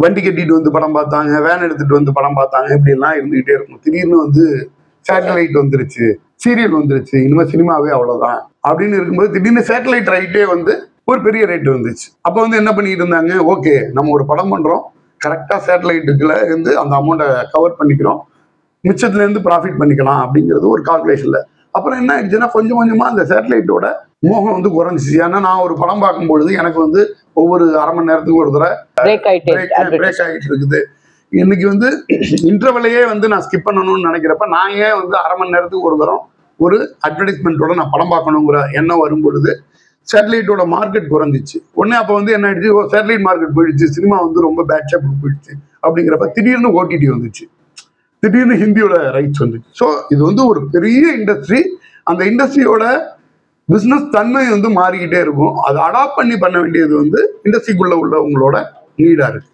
வண்டி கட்டிட்டு வந்து படம் பார்த்தாங்க, வேன் எடுத்துட்டு வந்து படம் பார்த்தாங்க, இப்படி எல்லாம் இருந்துகிட்டே இருக்கும். திடீர்னு வந்து சேட்டலைட் வந்துருச்சு, சீரியல் வந்துருச்சு, இனிமே சினிமாவே அவ்வளவுதான் அப்படின்னு இருக்கும்போது திடீர்னு சேட்டலைட் ரைட்டே வந்து ஒரு பெரிய ரேட் வந்துச்சு. அப்போ வந்து என்ன பண்ணிட்டு இருந்தாங்க, ஓகே நம்ம ஒரு படம் பண்றோம், கரெக்டா சேட்டலைட்டுக்குள்ள இருந்து அந்த அமௌண்ட்டை கவர் பண்ணிக்கிறோம், மிச்சத்துல இருந்து ப்ராஃபிட் பண்ணிக்கலாம் அப்படிங்கிறது ஒரு கால்குலேஷன்ல. அப்புறம் என்ன ஆயிடுச்சுன்னா கொஞ்சம் கொஞ்சமா அந்த சேட்டலைட்டோட மோகம் வந்து குறைஞ்சிச்சு. ஏன்னா நான் ஒரு படம் பார்க்கும் பொழுது எனக்கு வந்து ஒவ்வொரு அரை மணி நேரத்துக்கு ஒரு தடவை பிரேக் ஆகிட்டு இருக்குது. இன்னைக்கு வந்து இன்டர்வலையே வந்து நான் ஸ்கிப் பண்ணணும்னு நினைக்கிறப்ப நான் ஏன் வந்து அரை மணி நேரத்துக்கு ஒரு தரம் ஒரு அட்வர்டைஸ்மெண்ட்டோட நான் படம் பார்க்கணுங்கிற எண்ணம் வரும் பொழுது சேட்டலைட்டோட மார்க்கெட் குறைஞ்சிச்சு. உடனே அப்போ வந்து என்ன ஆயிடுச்சு, சேட்டலைட் மார்க்கெட் போயிடுச்சு, சினிமா வந்து ரொம்ப பேட் ஷேப் போயிடுச்சு. அப்படிங்கிறப்ப திடீர்னு ஓடிடி வந்துச்சு, திடீர்னு ஹிந்தியோட ரைட்ஸ் வந்துச்சு. ஸோ இது வந்து ஒரு பெரிய இண்டஸ்ட்ரி. அந்த இண்டஸ்ட்ரியோட பிஸ்னஸ் தன்மை வந்து மாறிக்கிட்டே இருக்கும். அதை அடாப்ட் பண்ணி பண்ண வேண்டியது வந்து இண்டஸ்ட்ரிக்குள்ள உள்ளவங்களோட நீடா இருக்கு.